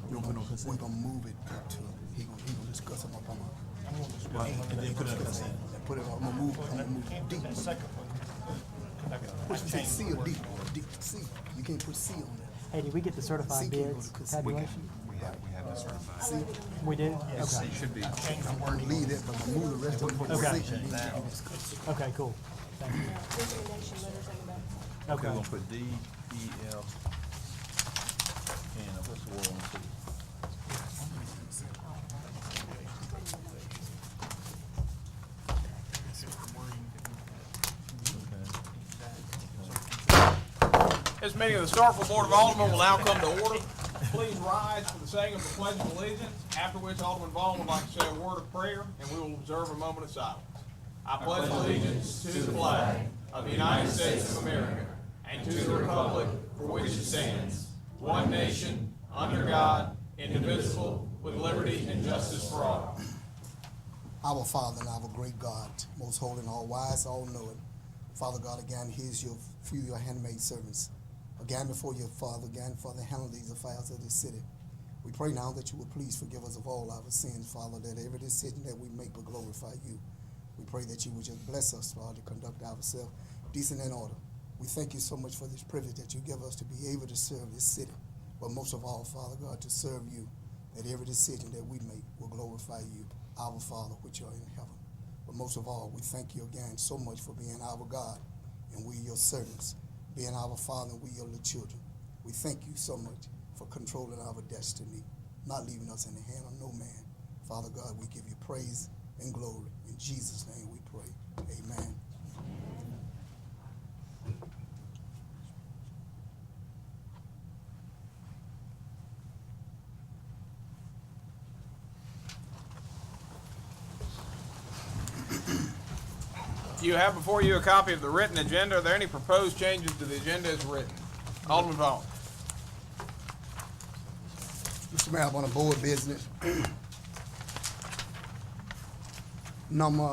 We're gonna move it up to, he gonna discuss them up on Right, and then put it on consent. and put it, I'm gonna move D. What you say, C or D? D, C, you can't put C on there. Hey, did we get the certified C can't go bids to consent. tabulation? We have it certified. C, We do? Yes, Okay. it should be. I'm gonna leave that, but I'm gonna move the rest of them. Okay. C, and then you can discuss it. Okay, cool. Thank you. Recommendation letters on the back. Okay, Okay. we're gonna put D, E, F, and what's the word on C? This meeting of the Starkville Board of Aldermen will now come to order. Please rise for the saying of the Pledge of Allegiance, after which Alderman Vaughn would like to say a word of prayer, and we will observe a moment of silence. I pledge allegiance to the flag of the United States of America and to the republic for which it stands, one nation, under God, indivisible, with liberty and justice for all. Our Father and our great God, most holy and all wise, all knowing. Father God, again, here's your few your handmaid servants. Again, before your Father, again, Father, handle these affairs of this city. We pray now that you will please forgive us of all our sins, Father, that every decision that we make will glorify you. We pray that you would just bless us, Father, to conduct ourselves decent and order. We thank you so much for this privilege that you give us to be able to serve this city, but most of all, Father God, to serve you, that every decision that we make will glorify you, our Father, which are in heaven. But most of all, we thank you again so much for being our God, and we your servants, being our Father, and we your little children. We thank you so much for controlling our destiny, not leaving us in the hand of no man. Father God, we give you praise and glory. In Jesus' name we pray. Amen. You have before you a copy of the written agenda. Are there any proposed changes to the agenda as written? Alderman Vaughn. Mr. Mayor, on the board business. Number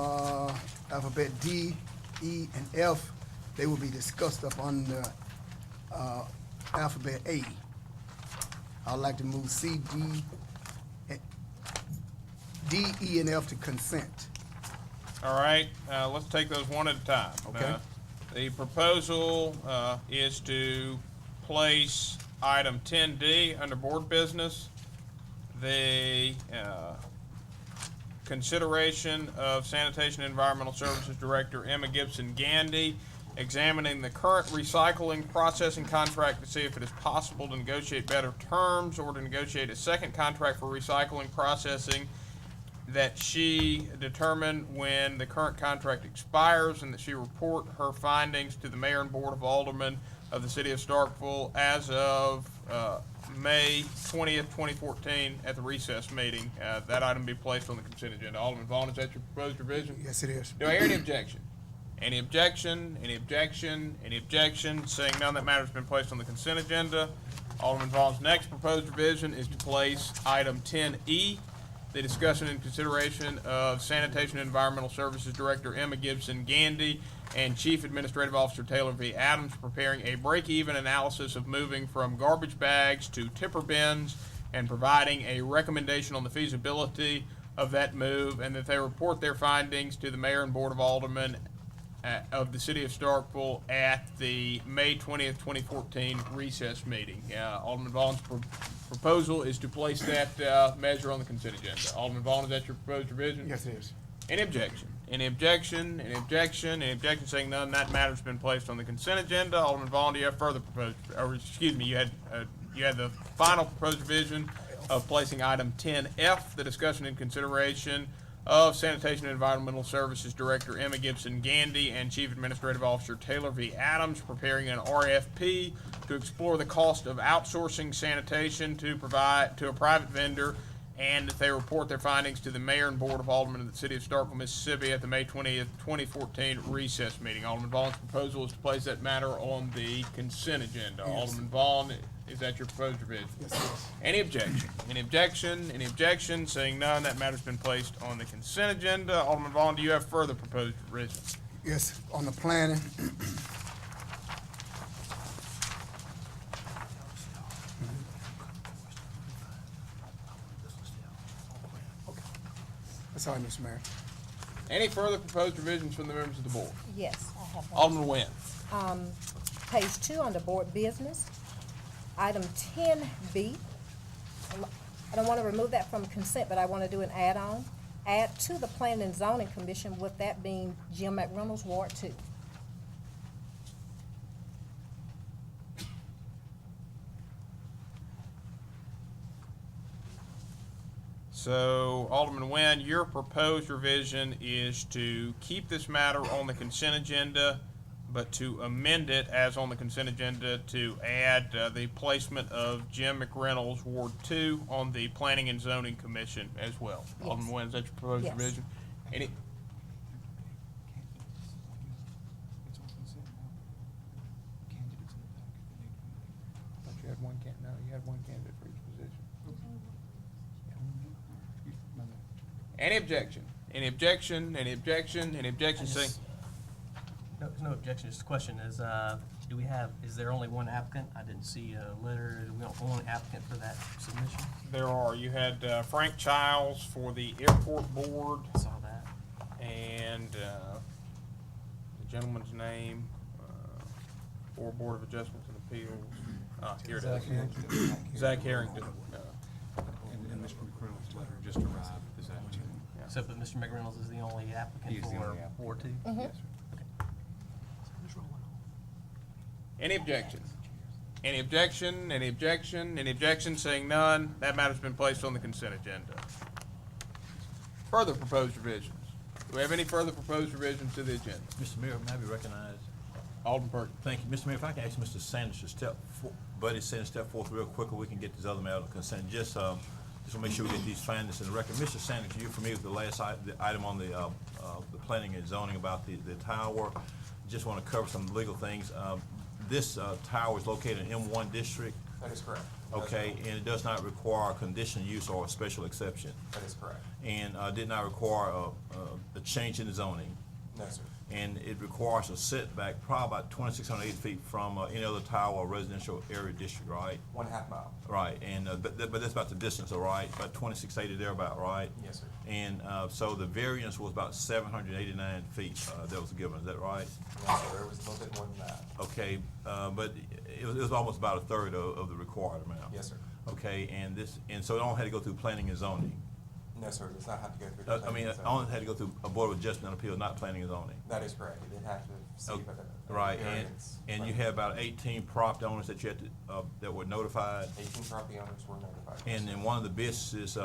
alphabet D, E, and F, they will be discussed up under alphabet A. I'd like to move C, D, E, and F to consent. All right, let's take those one at a time. Okay. The proposal is to place item 10D under board business. The consideration of Sanitation and Environmental Services Director Emma Gibson Gandy examining the current recycling processing contract to see if it is possible to negotiate better terms or to negotiate a second contract for recycling processing, that she determine when the current contract expires and that she report her findings to the Mayor and Board of Aldermen of the City of Starkville as of May 20th, 2014 at the recess meeting. That item be placed on the consent agenda. Alderman Vaughn, is that your proposed revision? Yes, it is. Do I hear any objection? Any objection? Any objection? Any objection? Seeing none, that matter has been placed on the consent agenda. Alderman Vaughn's next proposed revision is to place item 10E, the discussion and consideration of Sanitation and Environmental Services Director Emma Gibson Gandy and Chief Administrative Officer Taylor V. Adams preparing a break-even analysis of moving from garbage bags to tipper bins and providing a recommendation on the feasibility of that move, and that they report their findings to the Mayor and Board of Aldermen of the City of Starkville at the May 20th, 2014 recess meeting. Alderman Vaughn's proposal is to place that measure on the consent agenda. Alderman Vaughn, is that your proposed revision? Yes, it is. Any objection? Any objection? Any objection? Any objection? Saying none, that matter's been placed on the consent agenda. Alderman Vaughn, do you have further proposed, or excuse me, you had the final proposed revision of placing item 10F, the discussion and consideration of Sanitation and Environmental Services Director Emma Gibson Gandy and Chief Administrative Officer Taylor V. Adams preparing an RFP to explore the cost of outsourcing sanitation to a private vendor, and that they report their findings to the Mayor and Board of Aldermen of the City of Starkville, Mississippi at the May 20th, 2014 recess meeting. Alderman Vaughn's proposal is to place that matter on the consent agenda. Yes. Alderman Vaughn, is that your proposed revision? Yes, it is. Any objection? Any objection? Any objection? Seeing none, that matter's been placed on the consent agenda. Alderman Vaughn, do you have further proposed revisions? Yes, on the planning. That's all right, Mr. Mayor. Any further proposed revisions from the members of the board? Yes, I have one. Alderman Nguyen. Page 2 under board business, item 10B. I don't want to remove that from consent, but I want to do an add-on. Add to the Planning and Zoning Commission, with that being Jim McReynolds, Ward 2. So, Alderman Nguyen, your proposed revision is to keep this matter on the consent agenda, but to amend it as on the consent agenda to add the placement of Jim McReynolds, Ward 2, on the Planning and Zoning Commission as well. Yes. Alderman Nguyen, is that your proposed Yes. revision? Any, It's on consent now. Candidates in the docket, thought you had one no, you had one candidate for each position. Any objection? Any objection? Any objection? Any objection? Saying, No, there's no objection, just a question is, is there only one applicant? I didn't see a letter, do we have only applicant for that submission? there are, you had Frank Childs for the airport board, I saw that. and the gentleman's name for Board of Adjustments and Appeals. Here it is. Zach Harrington. And Mr. McReynolds' letter just arrived this afternoon. So, but Mr. McReynolds is the only applicant He is the for only applicant. Ward 2? Mhm. Yes, sir. Any objection? Any objection? Any objection? Any objection? Seeing none, that matter's been placed on the consent agenda. Further proposed revisions. Do we have any further proposed revisions to the agenda? Mr. Mayor, may I be recognized? Alderman Perkins. Thank you. Mr. Mayor, if I can ask Mr. Sanders to Buddy Sanders step forth real quickly, we can get this other matter on consent. Just want to make sure we get these findings in the record. Mr. Sanders, you're familiar with the last item on the planning and zoning about the tower. Just want to cover some legal things. This tower is located in M1 district. That is correct. Okay, and it does not require conditional use or a special exception. That is correct. And did not require a change in the zoning. No, sir. And it requires a setback probably about 2,680 feet from any other tower or residential area district, right? 1/2 mile. Right, and but that's about the distance, all right? About 2,680 there, about right? Yes, sir. And so the variance was about 789 feet that was given. Is that right? No, sir. It was a little bit more than that. Okay, but it was almost about a third of the required amount. Yes, sir. Okay, and so it only had to go through planning and zoning. No, sir. It does not have to go through. the I planning mean, and it zoning. only had to go through a board of adjustment and appeal, not planning and zoning. That is correct. It did have to receive a Right, variance. and you had about 18 property owners that you had to, that were notified. 18 property owners were notified. Yes, And sir. then one of the businesses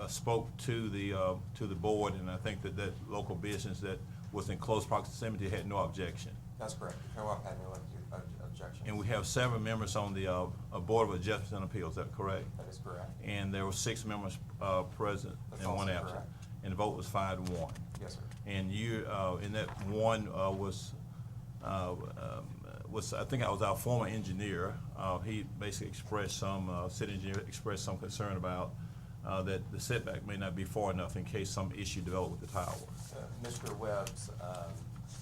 spoke to the board, and I think that local business that was in close proximity had no objection. That's correct. The co-op had no objection. And we have 7 members on the Board of Adjustments and Appeals, is that correct? That is correct. And there were 6 members present That's and 1 also absent. correct. And the vote was 5-1. Yes, sir. And you, in that one was, I think I was our former engineer. He basically expressed city engineer expressed some concern about that the setback may not be far enough in case some issue developed with the tower. Mr. Webb's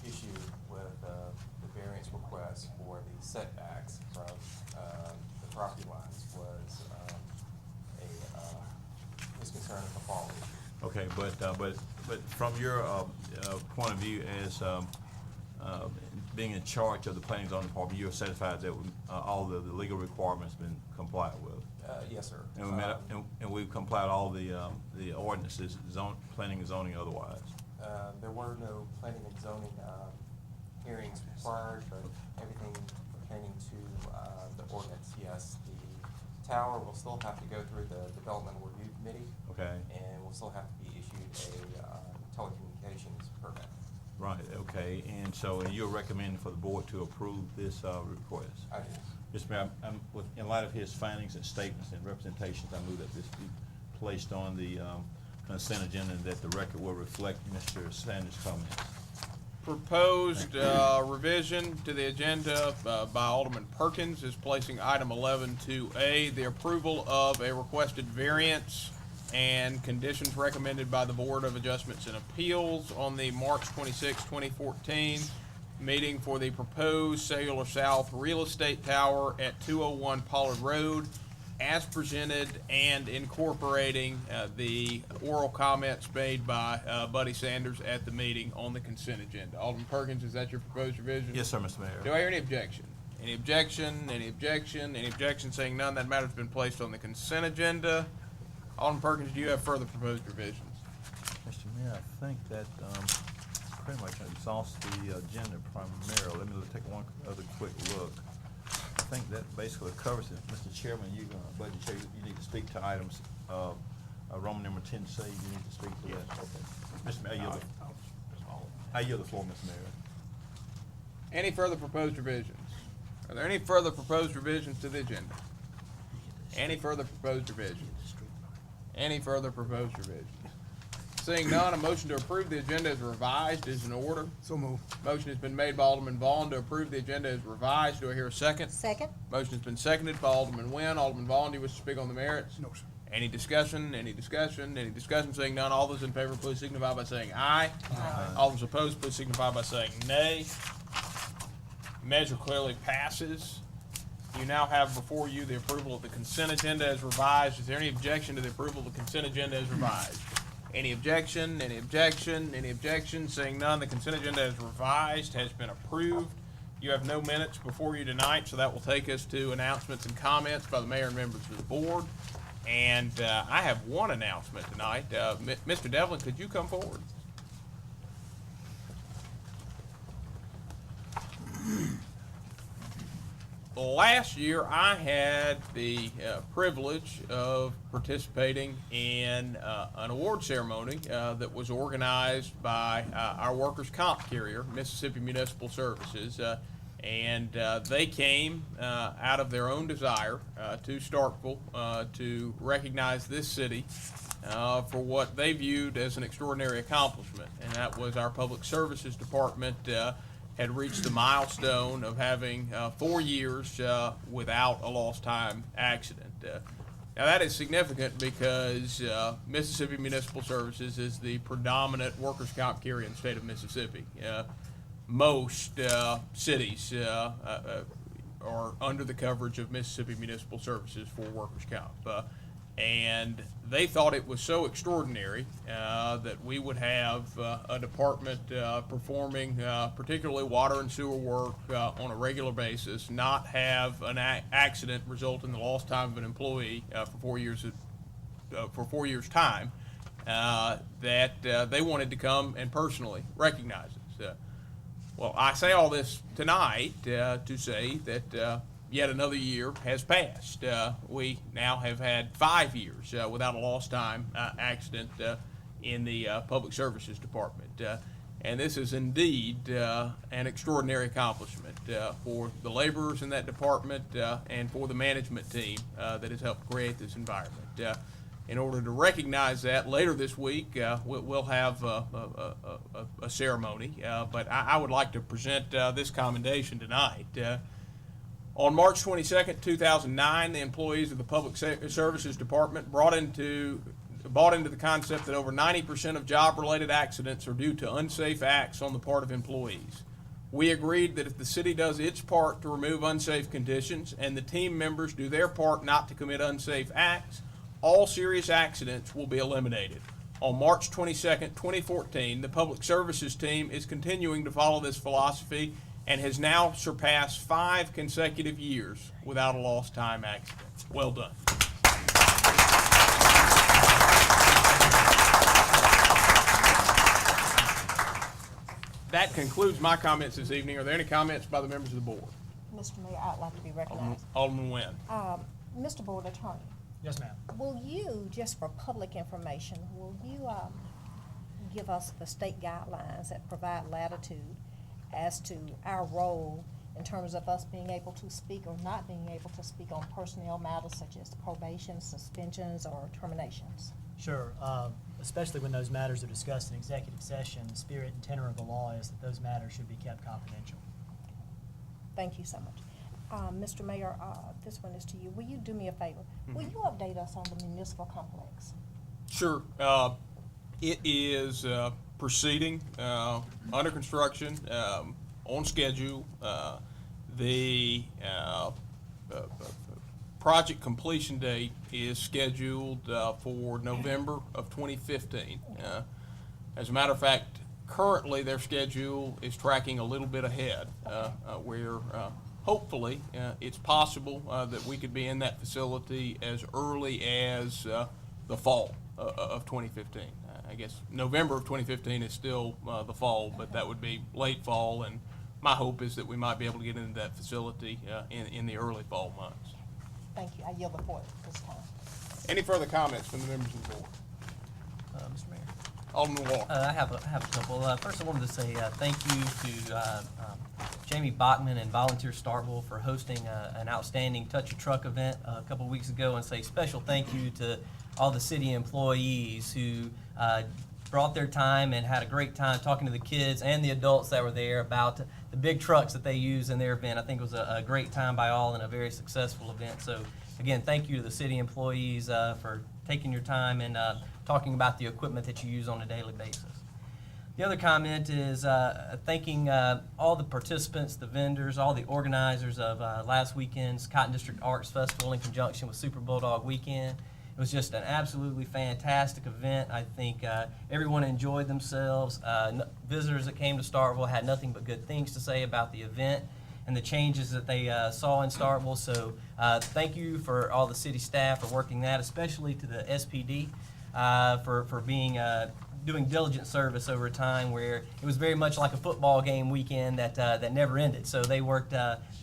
issue with the variance request for the setbacks from the property lines was his concern of the fall issue. Okay, but from your point of view as being in charge of the planning and zoning department, you're satisfied that all the legal requirements been complied with? Yes, sir. And we met, and we've complied all the ordinances, planning and zoning otherwise? There were no planning and zoning hearings required, but everything pertaining to the ordinance, yes. The tower will still have to go through the development review committee. Okay. And will still have to be issued a telecommunications permit. Right, okay, and so you're recommending for the board to approve this request? I do. Mr. Mayor, in light of his findings and statements and representations, I move that this be placed on the consent agenda and that the record will reflect Mr. Sanders' comments. Proposed revision to the agenda by Alderman Perkins is placing item 11-2A, the approval of a requested variance and conditions recommended by the Board of Adjustments and Appeals on the March 26, 2014 meeting for the proposed Cellular South real estate tower at 201 Pollard Road as presented and incorporating the oral comments made by Buddy Sanders at the meeting on the consent agenda. Alderman Perkins, is that your proposed revision? Yes, sir, Mr. Mayor. Do I hear any objection? Any objection? Any objection? Any objection? Saying none, that matter's been placed on the consent agenda. Alderman Perkins, do you have further proposed revisions? Mr. Mayor, I think that pretty much exhausts the agenda primarily. Let me take one other quick look. I think that basically covers it. Mr. Chairman, Budget Chair, you need to speak to items, Roman number 10C, you need to speak to that. Okay. Mr. Mayor, I yield the floor, Mr. Mayor. Any further proposed revisions? Are there any further proposed revisions to the agenda? Any further proposed revisions? Any further proposed revisions? Seeing none, a motion to approve the agenda as revised is in order. So move. Motion has been made by Alderman Vaughn to approve the agenda as revised. Do I hear a second? Second? Motion has been seconded by Alderman Nguyen. Alderman Vaughn, do you wish to speak on the merits? No, sir. Any discussion? Any discussion? Any discussion? Seeing none, all those in favor, please signify by saying aye. Aye. All those opposed, please signify by saying nay. Measure clearly passes. You now have before you the approval of the consent agenda as revised. Is there any objection to the approval of the consent agenda as revised? Any objection? Any objection? Any objection? Seeing none, the consent agenda as revised has been approved. You have no minutes before you tonight, so that will take us to announcements and comments by the mayor and members of the board. And I have one announcement tonight. Mr. Devlin, could you come forward? Last year, I had the privilege of participating in an award ceremony that was organized by our workers' comp carrier, Mississippi Municipal Services, and they came out of their own desire to Starkville to recognize this city for what they viewed as an extraordinary accomplishment, and that was our Public Services Department had reached the milestone of having 4 years without a lost time accident. Now that is significant because Mississippi Municipal Services is the predominant workers' comp carrier in the state of Mississippi. Most cities are under the coverage of Mississippi Municipal Services for workers' comp. And they thought it was so extraordinary that we would have a department performing particularly water and sewer work on a regular basis, not have an accident result in the lost time of an employee for 4 years for 4 years' time, that they wanted to come and personally recognize us. Well, I say all this tonight to say that yet another year has passed. We now have had 5 years without a lost time accident in the Public Services Department. And this is indeed an extraordinary accomplishment for the laborers in that department and for the management team that has helped create this environment. In order to recognize that, later this week we'll have a ceremony, but I would like to present this commendation tonight. On March 22nd, 2009, the employees of the Public Services Department bought into the concept that over 90% of job-related accidents are due to unsafe acts on the part of employees. We agreed that if the city does its part to remove unsafe conditions and the team members do their part not to commit unsafe acts, all serious accidents will be eliminated. On March 22nd, 2014, the Public Services team is continuing to follow this philosophy and has now surpassed 5 consecutive years without a lost time accident. Well done. That concludes my comments this evening. Are there any comments by the members of the board? Mr. Mayor, I'd like to be recognized. Alderman Nguyen. Mr. Board Attorney, Yes, ma'am. will you, just for public information, will you give us the state guidelines that provide latitude as to our role in terms of us being able to speak or not being able to speak on personnel matters such as probation, suspensions, or terminations? Sure. Especially when those matters are discussed in executive session, the spirit and tenor of the law is that those matters should be kept confidential. Thank you so much. Mr. Mayor, this one is to you. Will you do me a favor? Will you update us on the municipal complex? Sure. It is proceeding, under construction, on schedule. The project completion date is scheduled for November of 2015. As a matter of fact, currently their schedule is tracking a little bit ahead. Where hopefully it's possible that we could be in that facility as early as the fall of 2015. I guess November of 2015 is still the fall, but that would be late fall, and my hope is that we might be able to get into that facility in the early fall months. Thank you. I yield the floor at this time. Any further comments from the members of the board? Mr. Mayor. Alderman Walker. I have a couple. First, I wanted to say thank you to Jamie Bachman and Volunteer Starkville for hosting an outstanding Touch a Truck event a couple weeks ago, and say special thank you to all the city employees who brought their time and had a great time talking to the kids and the adults that were there about the big trucks that they use in their event. I think it was a great time by all and a very successful event. So again, thank you to the city employees for taking your time and talking about the equipment that you use on a daily basis. The other comment is thanking all the participants, the vendors, all the organizers of last weekend's Cotton District Arts Festival in conjunction with Super Bulldog Weekend. It was just an absolutely fantastic event. I think everyone enjoyed themselves. Visitors that came to Starkville had nothing but good things to say about the event and the changes that they saw in Starkville. So thank you for all the city staff for working that, especially to the SPD for being doing diligent service over a time where it was very much like a football game weekend that never ended. So they worked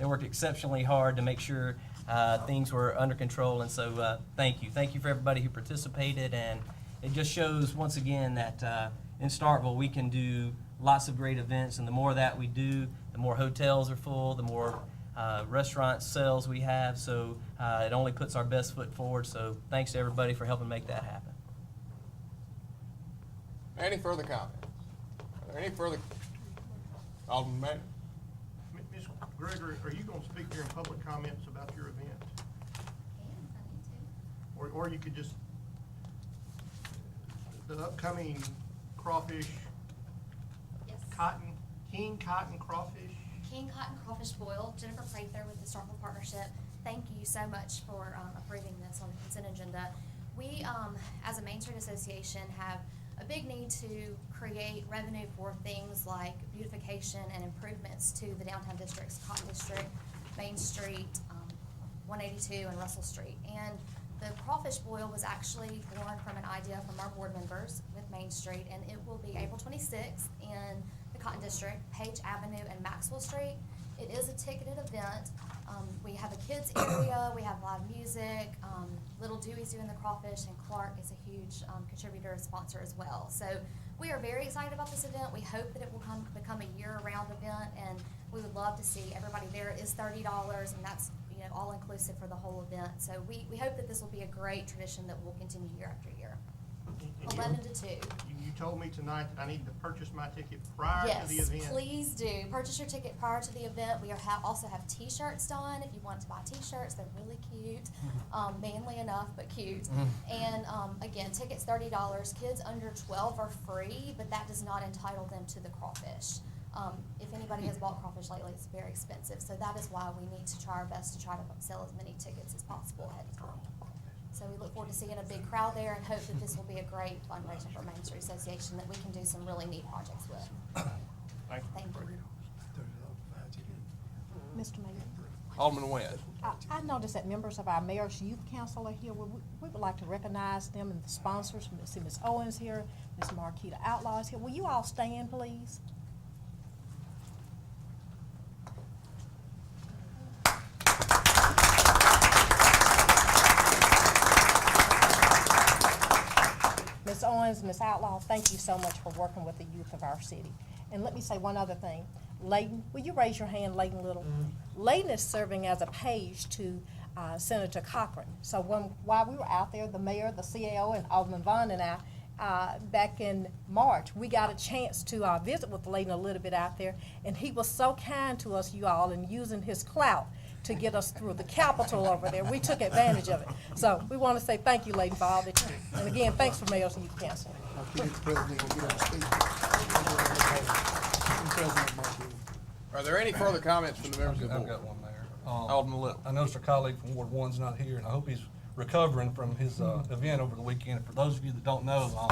exceptionally hard to make sure things were under control, and so thank you. Thank you for everybody who participated, and it just shows once again that in Starkville we can do lots of great events, and the more that we do, the more hotels are full, the more restaurant sales we have, so it only puts our best foot forward, so thanks to everybody for helping make that happen. Any further comments? Are there any further? Alderman Maynard? Ms. Gregory, are you going to speak during public comments about your event? Or you could just, the upcoming crawfish, Yes. King Cotton Crawfish? King Cotton Crawfish Boil, Jennifer Prather with the Starkville Partnership. Thank you so much for approving this on the consent agenda. We, as a Main Street Association, have a big need to create revenue for things like beautification and improvements to the downtown districts, Cotton District, Main Street, 182, and Russell Street. And the crawfish boil was actually born from an idea from our board members with Main Street, and it will be April 26th in the Cotton District, Page Avenue, and Maxwell Street. It is a ticketed event. We have a kids area, we have live music, Little Dewey's doing the crawfish, and Clark is a huge contributor and sponsor as well. So we are very excited about this event. We hope that it will become a year-round event, and we would love to see everybody there. It is $30, and that's all inclusive for the whole event. So we hope that this will be a great tradition that will continue year after year. 11 to 2. You told me tonight that I need to purchase my ticket prior to the event. Yes, please do. Purchase your ticket prior to the event. We also have T-shirts done. If you want to buy T-shirts, they're really cute, manly enough but cute. And again, tickets $30. Kids under 12 are free, but that does not entitle them to the crawfish. If anybody has bought crawfish lately, it's very expensive. So that is why we need to try our best to try to sell as many tickets as possible ahead of time. So we look forward to seeing a big crowd there and hope that this will be a great fundraiser for Main Street Association that we can do some really neat projects with. Thank you. Mr. Mayor, Alderman West. I noticed that members of our Mayor's Youth Council are here. We would like to recognize them and the sponsors. See Ms. Owens here, Ms. Marquita Outlaw is here. Will you all stand, please? Ms. Owens, Ms. Outlaw, thank you so much for working with the youth of our city. And let me say one other thing. Layton, will you raise your hand, Layton Little? Layton is serving as a page to Senator Cochran. So while we were out there, the mayor, the CAO, and Alderman Vaughn and I, back in March, we got a chance to visit with Layton a little bit out there, and he was so kind to us, you all, and using his clout to get us through the Capitol over there. We took advantage of it. So we want to say thank you, Layton, for all that you do. And again, thanks for Mayor's Youth Council. Are there any further comments from the members of the board? I've got one, Mayor. Alderman Little. I noticed our colleague from Ward One's not here, and I hope he's recovering from his event over the weekend. And for those of you that don't know,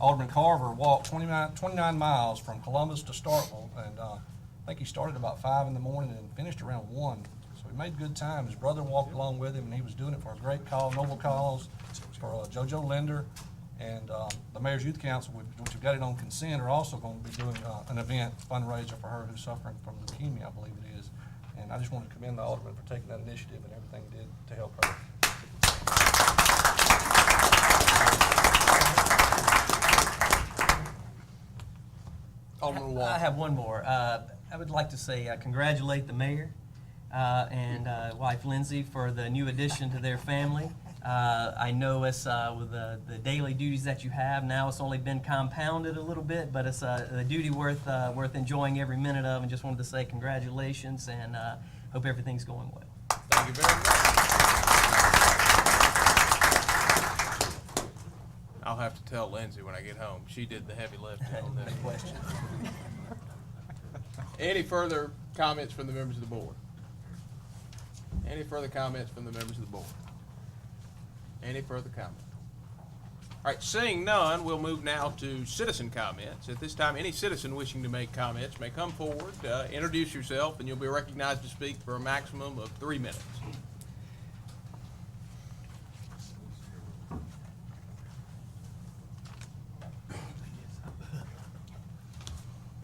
Alderman Carver walked 29 miles from Columbus to Starkville, and I think he started about 5 in the morning and finished around 1. So he made good time. His brother walked along with him, and he was doing it for a great cause, noble cause, for JoJo Linder. And the Mayor's Youth Council, which have got it on consent, are also going to be doing an event fundraiser for her who's suffering from leukemia, I believe it is. And I just want to commend the Alderman for taking that initiative and everything he did to help her. Alderman Walker. I have one more. I would like to say congratulate the mayor and wife Lindsay for the new addition to their family. I know it's with the daily duties that you have now, it's only been compounded a little bit, but it's a duty worth enjoying every minute of, and just wanted to say congratulations and hope everything's going well. Thank you very much. I'll have to tell Lindsay when I get home. She did the heavy lifting on this question. Any further comments from the members of the board? Any further comments from the members of the board? Any further comments? All right, seeing none, we'll move now to citizen comments. At this time, any citizen wishing to make comments may come forward, introduce yourself, and you'll be recognized to speak for a maximum of 3 minutes.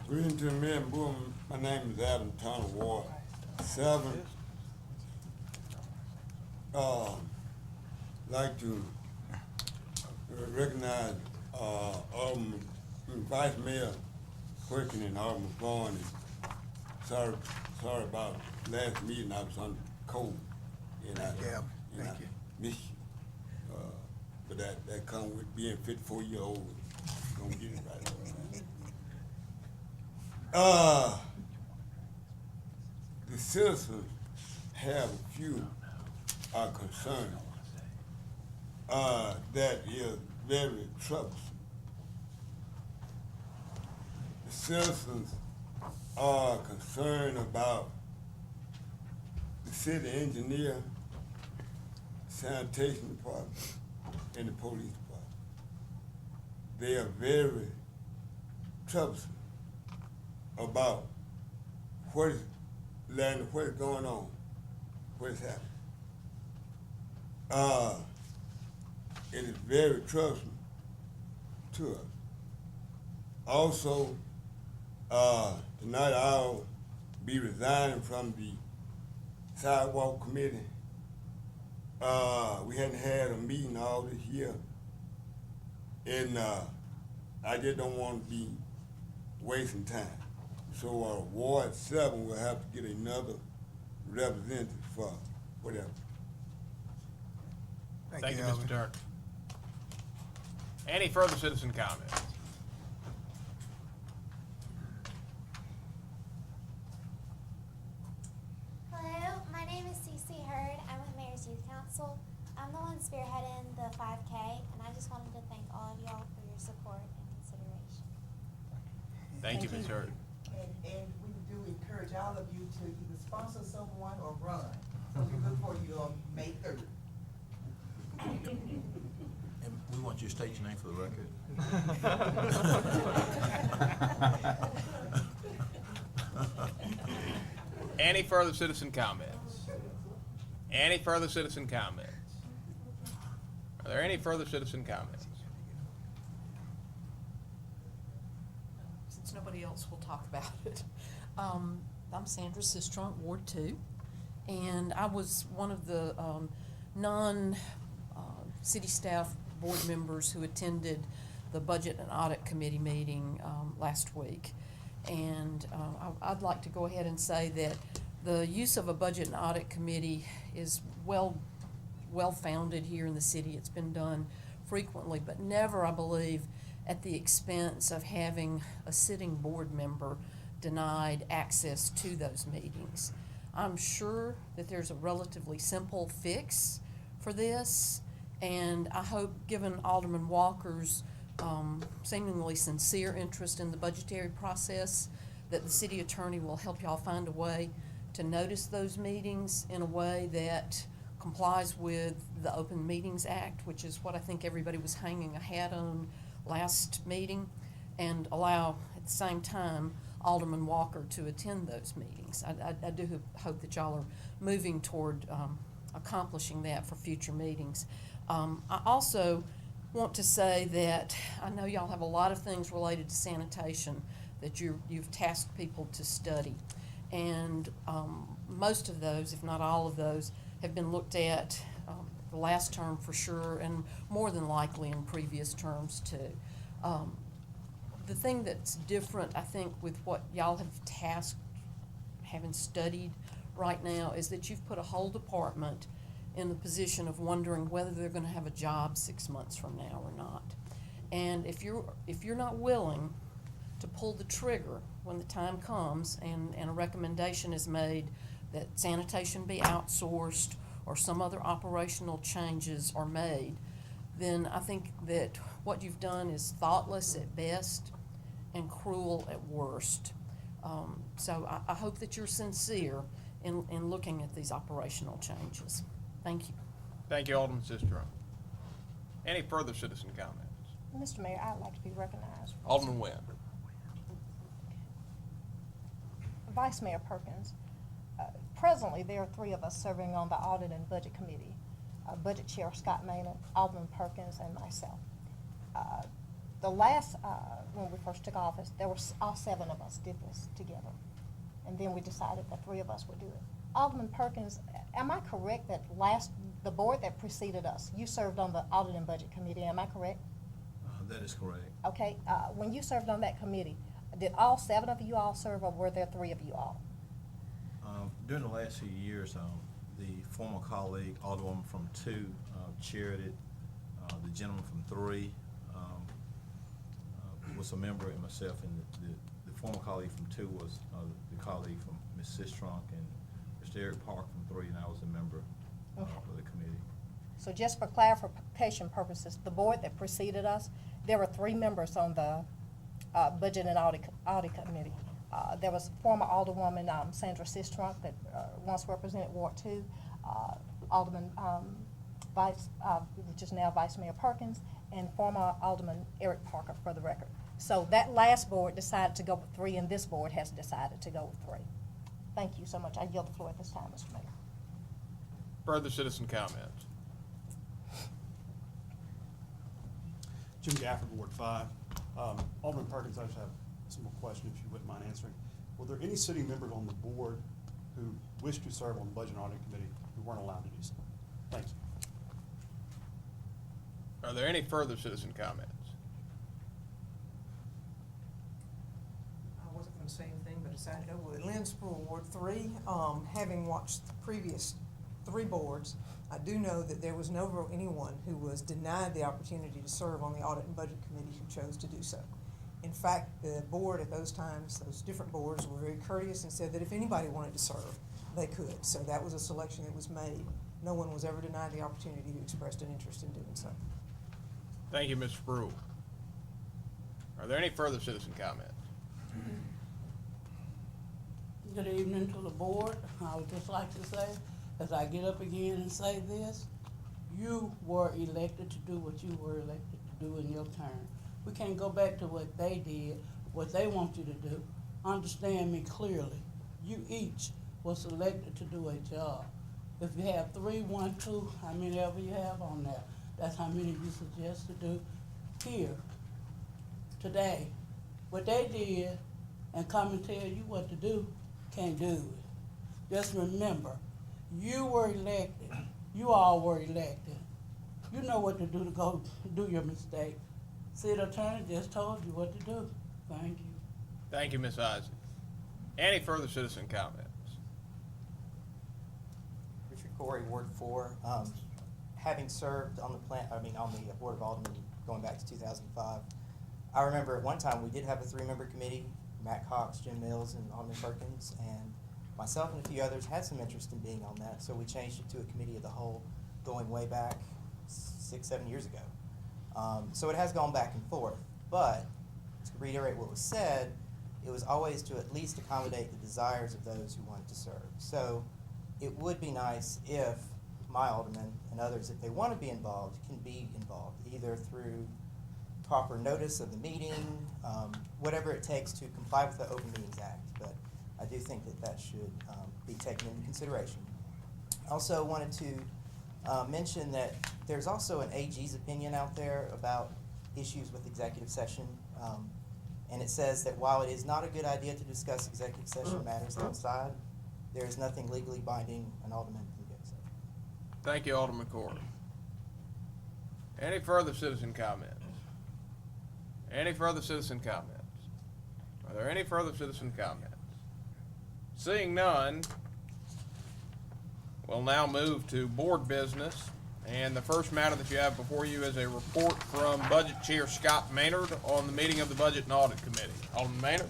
Greeting to the men and boom. My name is Adam Turner, Ward 7. Like to recognize Alderman, Vice Mayor Quirkin and Alderman Vaughn. Sorry about last meeting. I was on cold, and I missed you. But that comes with being 54-year-old. Don't get it right. The citizens have a few concerns that is very troublesome. The citizens are concerned about the city engineer, sanitation department, and the police department. They are very troublesome about what is going on, what is happening. It is very troublesome to us. Also, tonight I'll be resigning from the sidewalk committee. We hadn't had a meeting all this year, and I just don't want to be wasting time. So Ward 7 will have to get another representative for whatever. Thank you, Mr. Turner. Any further citizen comments? Hello, my name is Cece Hurd. I'm with Mayor's Youth Council. I'm the one spearheading the 5K, and I just wanted to thank all of y'all for your support and consideration. Thank you, Ms. Hurd. And we do encourage all of you to either sponsor someone or run. So we look for you on May 3rd. And we want you to state your name for the record. Any further citizen comments? Any further citizen comments? Are there any further citizen comments? Since nobody else will talk about it. I'm Sandra Sistrunk, Ward 2, and I was one of the non-city staff board members who attended the Budget and Audit Committee meeting last week. And I'd like to go ahead and say that the use of a Budget and Audit Committee is well-founded here in the city. It's been done frequently, but never, I believe, at the expense of having a sitting board member denied access to those meetings. I'm sure that there's a relatively simple fix for this, and I hope, given Alderman Walker's seemingly sincere interest in the budgetary process, that the city attorney will help y'all find a way to notice those meetings in a way that complies with the Open Meetings Act, which is what I think everybody was hanging a hat on last meeting, and allow at the same time Alderman Walker to attend those meetings. I do hope that y'all are moving toward accomplishing that for future meetings. I also want to say that I know y'all have a lot of things related to sanitation that you've tasked people to study. And most of those, if not all of those, have been looked at the last term for sure, and more than likely in previous terms too. The thing that's different, I think, with what y'all have tasked, having studied right now, is that you've put a whole department in the position of wondering whether they're gonna have a job 6 months from now or not. And if you're not willing to pull the trigger when the time comes and a recommendation is made that sanitation be outsourced or some other operational changes are made, then I think that what you've done is thoughtless at best and cruel at worst. So I hope that you're sincere in looking at these operational changes. Thank you. Thank you, Alderman Sistrum. Any further citizen comments? Mr. Mayor, I'd like to be recognized. Alderman Nguyen. Vice Mayor Perkins, presently there are 3 of us serving on the Audit and Budget Committee. Budget Chair Scott Maynard, Alderman Perkins, and myself. The last, when we first took office, there were all 7 of us did this together. And then we decided that 3 of us would do it. Alderman Perkins, am I correct that the board that preceded us, you served on the Audit and Budget Committee, am I correct? That is correct. Okay, when you served on that committee, did all 7 of you all serve, or were there 3 of you all? During the last few years, the former colleague, Alderman from 2, chaired it. The gentleman from 3 was a member, and myself, and the former colleague from 2 was the colleague from Ms. Sistrunk and Mr. Eric Park from 3, and I was a member of the committee. So just for clarification purposes, the board that preceded us, there were 3 members on the Budget and Audit Committee. There was former Alderwoman Sandra Sistrunk that once represented Ward 2, Alderman which is now Vice Mayor Perkins, and former Alderman Eric Parker, for the record. So that last board decided to go with 3, and this board has decided to go with 3. Thank you so much. I yield the floor at this time, Mr. Mayor. Further citizen comments? Jim Gafford, Ward 5. Alderman Perkins, I just have a simple question, if you wouldn't mind answering. Were there any sitting members on the board who wished to serve on the Budget and Audit Committee who weren't allowed to do so? Thank you. Are there any further citizen comments? I wasn't gonna say anything, but decided I would. Lynn Spruill, Ward 3, having watched the previous 3 boards, I do know that there was never anyone who was denied the opportunity to serve on the Audit and Budget Committee who chose to do so. In fact, the board at those times, those different boards, were very courteous and said that if anybody wanted to serve, they could. So that was a selection that was made. No one was ever denied the opportunity who expressed an interest in doing so. Thank you, Ms. Spruill. Are there any further citizen comments? Good evening to the board. I would just like to say, as I get up again and say this, you were elected to do what you were elected to do in your term. We can't go back to what they did, what they want you to do. Understand me clearly. You each was elected to do a job. If you have 3, 1, 2, how many ever you have on there, that's how many you suggest to do here, today. What they did and come and tell you what to do, can't do it. Just remember, you were elected. You all were elected. You know what to do to go do your mistake. City attorney just told you what to do. Thank you. Thank you, Ms. Isaac. Any further citizen comments? Richard Corey, Ward 4. Having served on the Board of Aldermen going back to 2005, I remember at one time we did have a 3-member committee. Matt Cox, Jim Mills, and Alderman Perkins, and myself and a few others had some interest in being on that, so we changed it to a committee of the whole going way back 6, 7 years ago. So it has gone back and forth, but to reiterate what was said, it was always to at least accommodate the desires of those who wanted to serve. So it would be nice if my aldermen and others, if they want to be involved, can be involved, either through proper notice of the meeting, whatever it takes to comply with the Open Meetings Act. But I do think that that should be taken into consideration. I also wanted to mention that there's also an AG's opinion out there about issues with executive session. And it says that while it is not a good idea to discuss executive session matters outside, there is nothing legally binding an alderman from doing so. Thank you, Alderman Corr. Any further citizen comments? Any further citizen comments? Are there any further citizen comments? Seeing none, we'll now move to board business. And the first matter that you have before you is a report from Budget Chair Scott Maynard on the meeting of the Budget and Audit Committee. Alderman Maynard.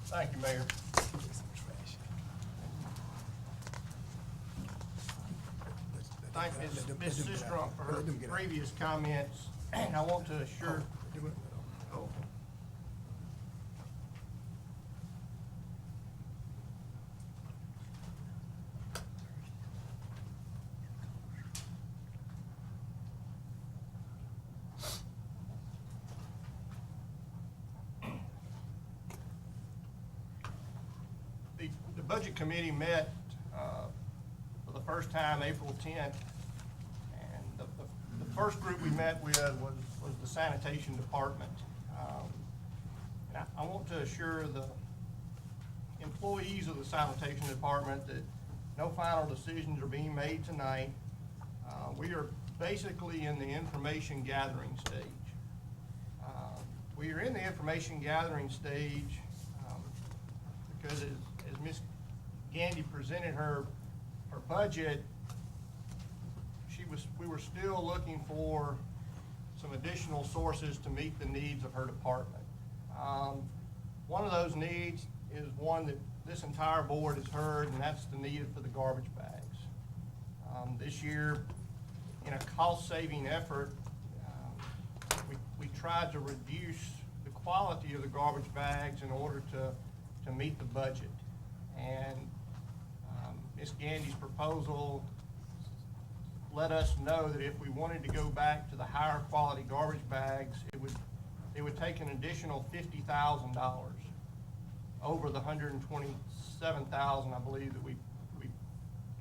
Thank you, Mayor. Thank Ms. Sistrunk for her previous comments, and I want to assure. Oh. The Budget Committee met for the first time April 10th, and the first group we met with was the sanitation department. And I want to assure the employees of the sanitation department that no final decisions are being made tonight. We are basically in the information gathering stage. We are in the information gathering stage because as Ms. Gandy presented her budget, we were still looking for some additional sources to meet the needs of her department. One of those needs is one that this entire board has heard, and that's the need for the garbage bags. This year, in a cost-saving effort, we tried to reduce the quality of the garbage bags in order to meet the budget. And Ms. Gandy's proposal let us know that if we wanted to go back to the higher quality garbage bags, it would take an additional $50,000 over the $127,000 I believe that we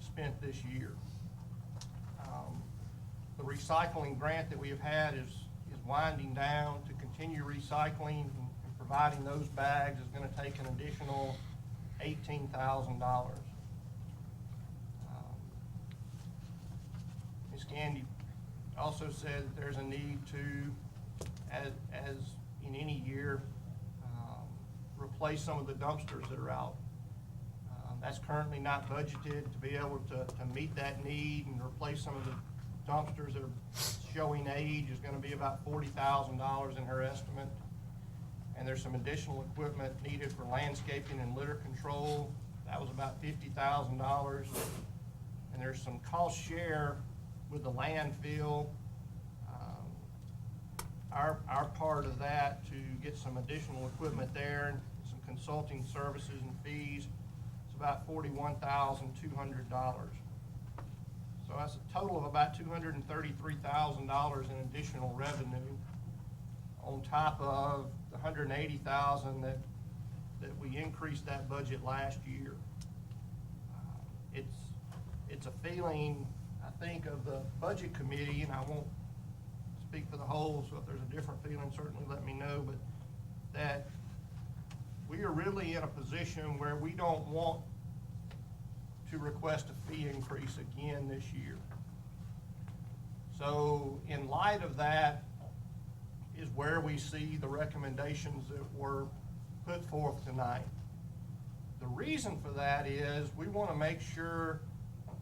spent this year. The recycling grant that we have had is winding down. To continue recycling and providing those bags is going to take an additional $18,000. Ms. Gandy also said that there's a need to, as in any year, replace some of the dumpsters that are out. That's currently not budgeted. To be able to meet that need and replace some of the dumpsters that are showing age is going to be about $40,000 in her estimate. And there's some additional equipment needed for landscaping and litter control. That was about $50,000. And there's some cost share with the landfill. Our part of that to get some additional equipment there and some consulting services and fees, it's about $41,200. So that's a total of about $233,000 in additional revenue on top of the $180,000 that we increased that budget last year. It's a feeling, I think, of the budget committee, and I won't speak for the whole, so if there's a different feeling, certainly let me know, but that we are really in a position where we don't want to request a fee increase again this year. So in light of that is where we see the recommendations that were put forth tonight. The reason for that is we want to make sure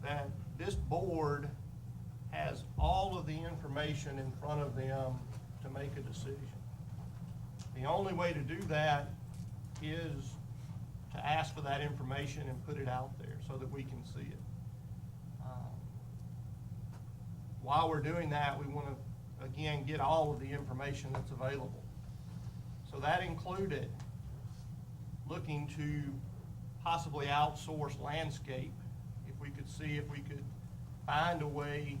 that this board has all of the information in front of them to make a decision. The only way to do that is to ask for that information and put it out there so that we can see it. While we're doing that, we want to, again, get all of the information that's available. So that included looking to possibly outsource landscape, if we could see if we could find a way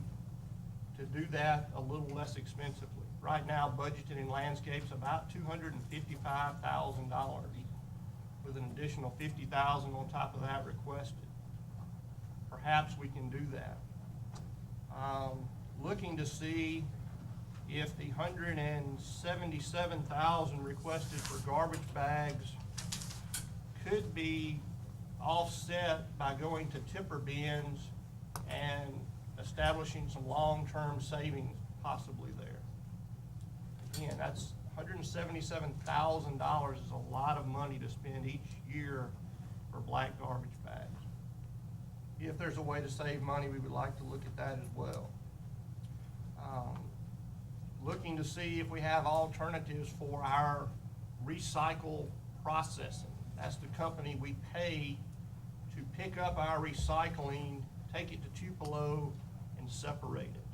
to do that a little less expensively. Right now, budgeted in landscape's about $255,000, with an additional $50,000 on top of that requested. Perhaps we can do that. Looking to see if the $177,000 requested for garbage bags could be offset by going to tipper bins and establishing some long-term savings possibly there. Again, that's $177,000 is a lot of money to spend each year for black garbage bags. If there's a way to save money, we would like to look at that as well. Looking to see if we have alternatives for our recycle processing. That's the company we pay to pick up our recycling, take it to Tupelo, and separate it.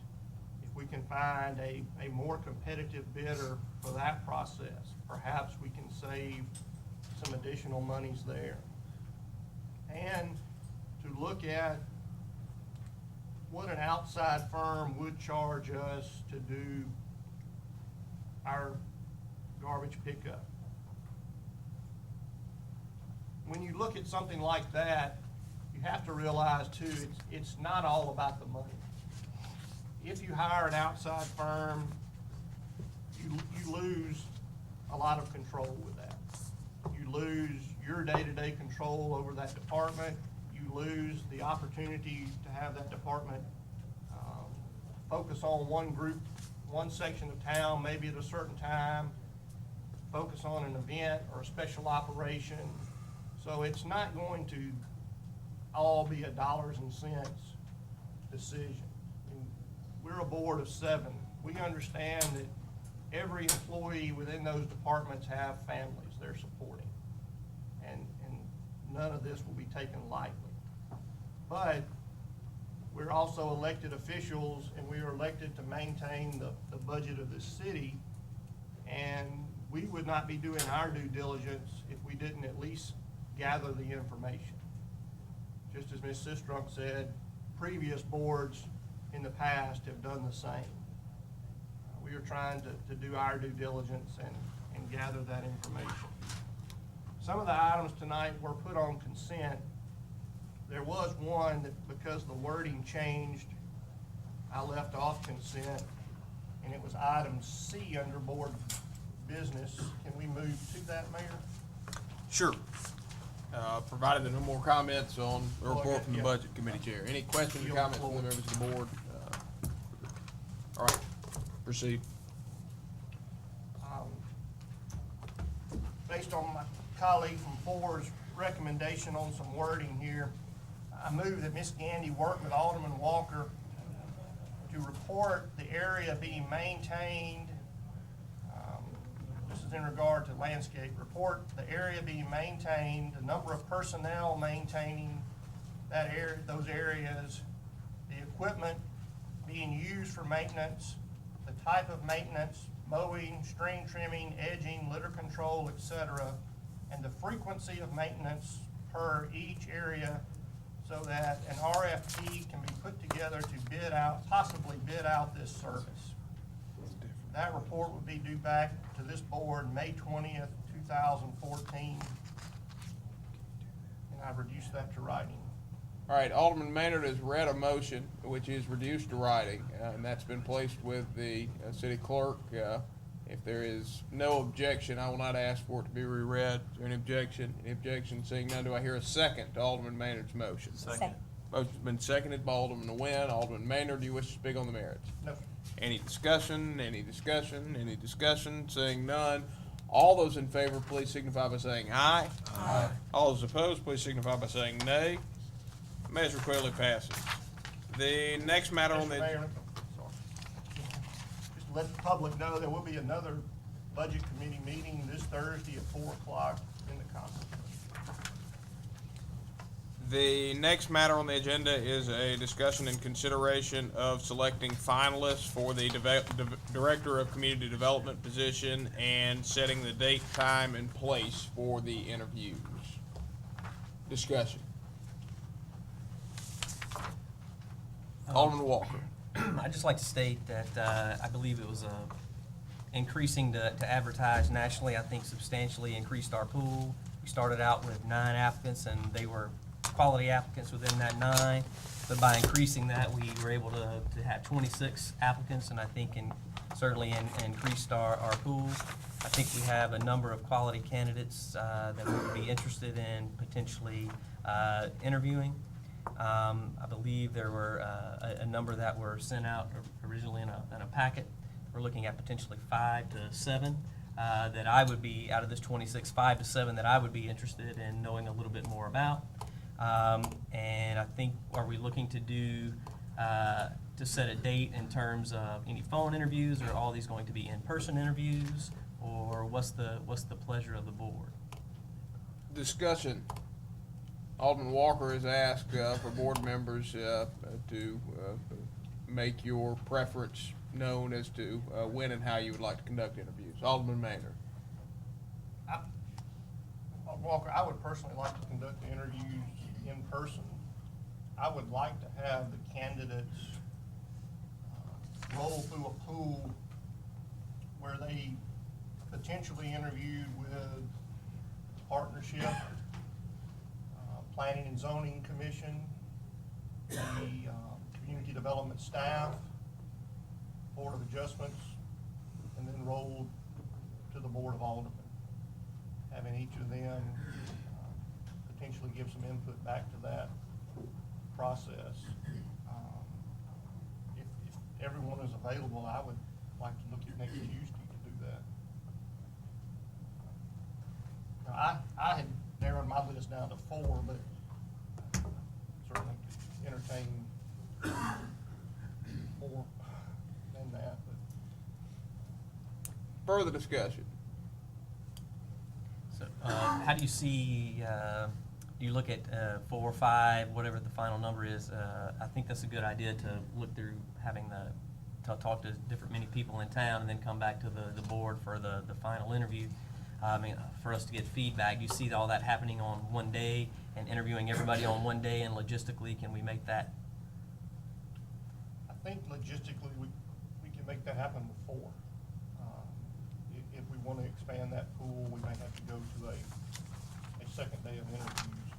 If we can find a more competitive bidder for that process, perhaps we can save some additional monies there. And to look at what an outside firm would charge us to do our garbage pickup. When you look at something like that, you have to realize too, it's not all about the money. If you hire an outside firm, you lose a lot of control with that. You lose your day-to-day control over that department. You lose the opportunity to have that department focus on one group, one section of town, maybe at a certain time, focus on an event or a special operation. So it's not going to all be a dollars and cents decision. I mean, we're a board of 7. We understand that every employee within those departments have families they're supporting. And none of this will be taken lightly. But we're also elected officials, and we are elected to maintain the budget of this city. And we would not be doing our due diligence if we didn't at least gather the information. Just as Ms. Sistrunk said, previous boards in the past have done the same. We are trying to do our due diligence and gather that information. Some of the items tonight were put on consent. There was one that, because the wording changed, I left off consent, and it was item C under board business. Can we move to that, Mayor? Sure. Provided there are no more comments on the report from the Budget Committee Chair. Any questions or comments from the members of the board? All right, proceed. Based on my colleague from FOR's recommendation on some wording here, I move that Ms. Gandy work with Alderman Walker to report the area being maintained. This is in regard to landscape. Report the area being maintained, the number of personnel maintaining that area, those areas, the equipment being used for maintenance, the type of maintenance, mowing, string trimming, edging, litter control, etc., and the frequency of maintenance per each area, so that an RFP can be put together to bid out, possibly bid out this service. That report would be due back to this board May 20th, 2014, and I've reduced that to writing. All right, Alderman Maynard has read a motion which is reduced to writing, and that's been placed with the city clerk. If there is no objection, I will not ask for it to be reread. Is there any objection? Any objection? Seeing none, do I hear a second to Alderman Maynard's motion? Second. Motion's been seconded by Alderman Nguyen. Alderman Maynard, do you wish to speak on the merits? No. Any discussion? Any discussion? Any discussion? Seeing none. All those in favor, please signify by saying aye. Aye. All those opposed, please signify by saying nay. Measure clearly passes. The next matter on the... Mayor, sorry. Just to let the public know, there will be another Budget Committee meeting this Thursday at 4 o'clock in the conference room. The next matter on the agenda is a discussion and consideration of selecting finalists for the Director of Community Development position and setting the date, time, and place for the interviews. Discussion. Alderman Walker. I'd just like to state that I believe it was increasing to advertise nationally. I think substantially increased our pool. We started out with 9 applicants, and they were quality applicants within that 9. But by increasing that, we were able to have 26 applicants, and I think certainly increased our pool. I think we have a number of quality candidates that we would be interested in potentially interviewing. I believe there were a number that were sent out originally in a packet. We're looking at potentially 5 to 7 that I would be, out of this 26, 5 to 7 that I would be interested in knowing a little bit more about. And I think, are we looking to do, to set a date in terms of any phone interviews, or are all these going to be in-person interviews, or what's the pleasure of the board? Discussion. Alderman Walker has asked for board members to make your preference known as to when and how you would like to conduct interviews. Alderman Maynard. Walker, I would personally like to conduct the interviews in person. I would like to have the candidates roll through a pool where they potentially interviewed with partnership, Planning and Zoning Commission, the Community Development Staff, Board of Adjustments, and then rolled to the Board of Aldermen. Having each of them potentially give some input back to that process. If everyone is available, I would like to look at next Tuesday to do that. Now, I had narrowed my list down to 4, but certainly entertain more than that. But Further discussion. So, how do you see, do you look at 4 or 5, whatever the final number is? I think that's a good idea to look through having to talk to many people in town and then come back to the board for the final interview. I mean, for us to get feedback. Do you see all that happening on one day and interviewing everybody on one day, and logistically, can we make that? I think logistically we can make that happen before. If we want to expand that pool, we may have to go to a second day of interviews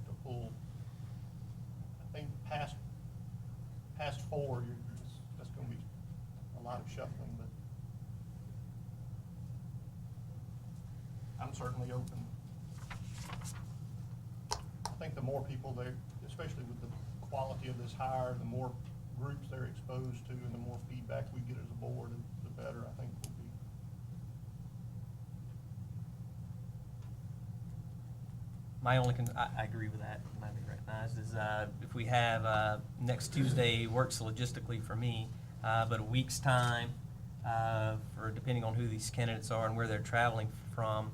to pull. I think past 4, that's going to be a lot of shuffling, but I'm certainly open. I think the more people there, especially with the quality of this hire, the more groups they're exposed to and the more feedback we get as a board, the better I think we'll be. My only, I agree with that, might be recognized, is if we have next Tuesday works logistically for me, but a week's time for depending on who these candidates are and where they're traveling from,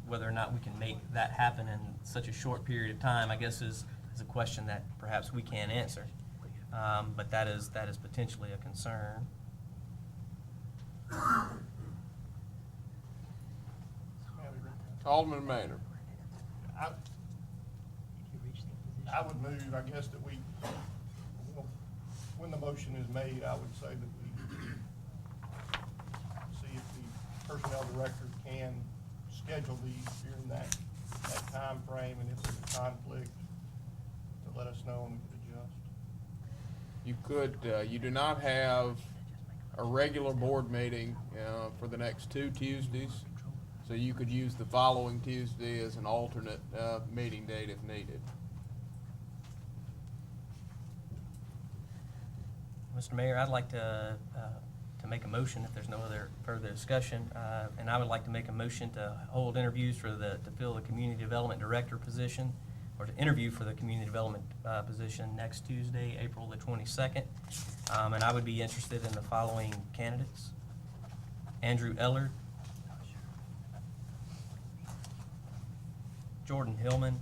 whether or not we can make that happen in such a short period of time, I guess is a question that perhaps we can't answer. But that is potentially a concern. Alderman Maynard. I would move, I guess, that we, when the motion is made, I would say that we see if the personnel director can schedule these during that time frame, and if there's a conflict, to let us know and we could adjust. You could, you do not have a regular board meeting for the next 2 Tuesdays, so you could use the following Tuesday as an alternate meeting date if needed. Mr. Mayor, I'd like to make a motion if there's no other further discussion, and I would like to make a motion to hold interviews to fill the Community Development Director position, or to interview for the Community Development position next Tuesday, April the 22nd. And I would be interested in the following candidates: Andrew Ellard, Jordan Hillman,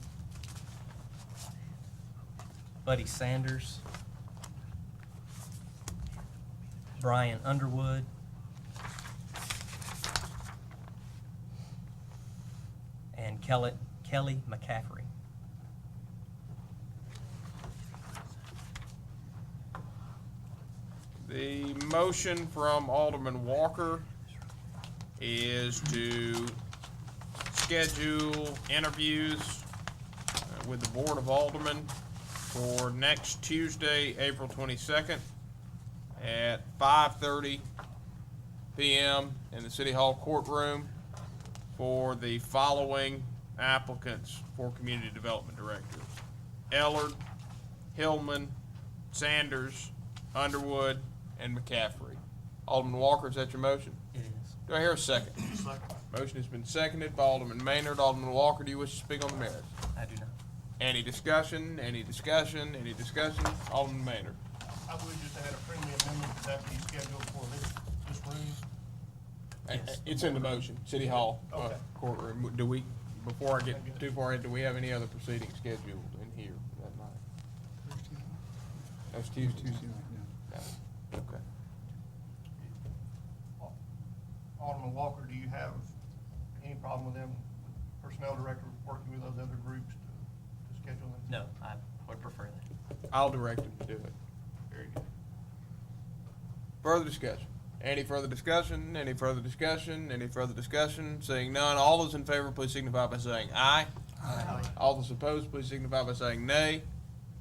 Buddy Sanders, Brian Underwood, and Kelly McCaffrey. The motion from Alderman Walker is to schedule interviews with the Board of Aldermen for next Tuesday, April 22nd at 5:30 p.m. in the City Hall courtroom for the following applicants for Community Development Directors: Ellard, Hillman, Sanders, Underwood, and McCaffrey. Alderman Walker, is that your motion? It is. Do I hear a second? Motion has been seconded by Alderman Maynard. Alderman Walker, do you wish to speak on the merits? I do not. Any discussion? Any discussion? Any discussion? Alderman Maynard. I would just add a friendly amendment that be scheduled for this room. It's in the motion, City Hall Okay. courtroom. Do we, before I get too far in, do we have any other proceedings scheduled in here that night? That's Tuesday. No. Okay. Alderman Walker, do you have any problem with them, personnel director, working with those other groups to schedule them? No, I would prefer that. I'll direct him to do it. Very good. Further discussion? Any further discussion? Any further discussion? Any further discussion? Seeing none, all those in favor, please signify by saying aye. Aye. All those opposed, please signify by saying nay.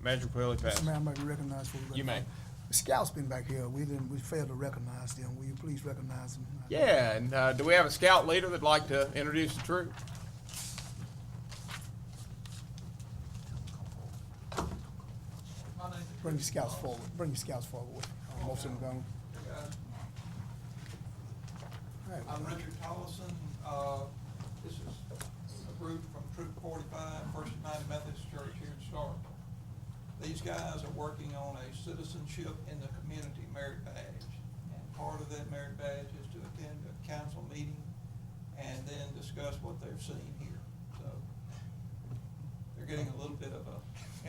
Measure clearly passes. Mr. Mayor, I might be recognized for. You may. The scouts been back here. We failed to recognize them. Will you please recognize them? Yeah, and do we have a scout leader that'd like to introduce the troop? Bring your scouts forward. Bring your scouts forward. Most of them gone. I'm Richard Tollison. This is a group from Troop 45, First United Methodist Church here in Starkville. These guys are working on a citizenship in the community merit badge. And part of that merit badge is to attend a council meeting and then discuss what they've seen here. So they're getting a little bit of an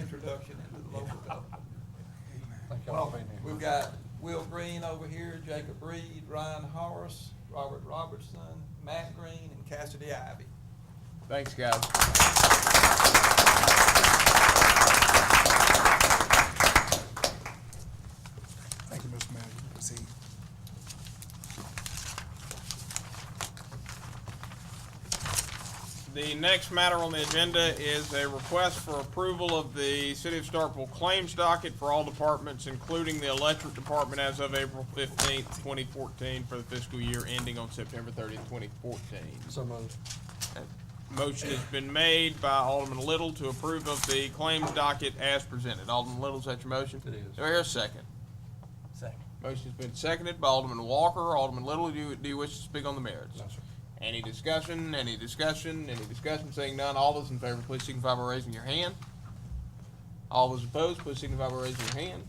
introduction into the local government. Well, we've got Will Green over here, Jacob Reed, Ryan Horace, Robert Robertson, Matt Green, and Cassidy Ivy. Thanks, guys. Thank you, Mr. Mayor. You can proceed. The next matter on the agenda is a request for approval of the City of Starkville claims docket for all departments, including the electric department as of April 15th, 2014 for the fiscal year ending on September 30th, 2014. So moved. Motion has been made by Alderman Little to approve of the claims docket as presented. Alderman Little, is that your motion? It is. Do I hear a second? Second. Motion has been seconded by Alderman Walker. Alderman Little, do you wish to speak on the merits? No, sir. Any discussion? Any discussion? Any discussion? Seeing none, all those in favor, please signify by raising your hand. All those opposed, please signify by raising your hand.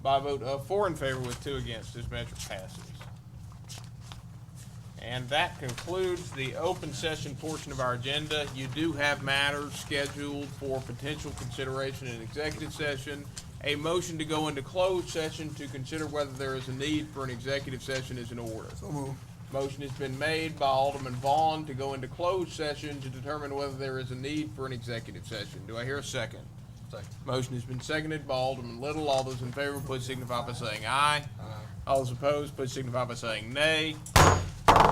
By a vote of 4 in favor with 2 against, this measure passes. And that concludes the open session portion of our agenda. You do have matters scheduled for potential consideration in executive session. A motion to go into closed session to consider whether there is a need for an executive session is in order. So move. Motion has been made by Alderman Vaughn to go into closed session to determine whether there is a need for an executive session. Do I hear a second? Second. Motion has been seconded by Alderman Little. All those in favor, please signify by saying aye. Aye. All those opposed, please signify by saying nay.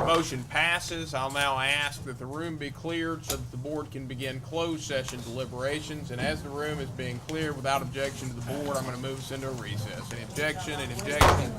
Motion passes. I'll now ask that the room be cleared so that the board can begin closed session deliberations. And as the room is being cleared without objection to the board, I'm going to move us into a recess. Any objection? Any objection?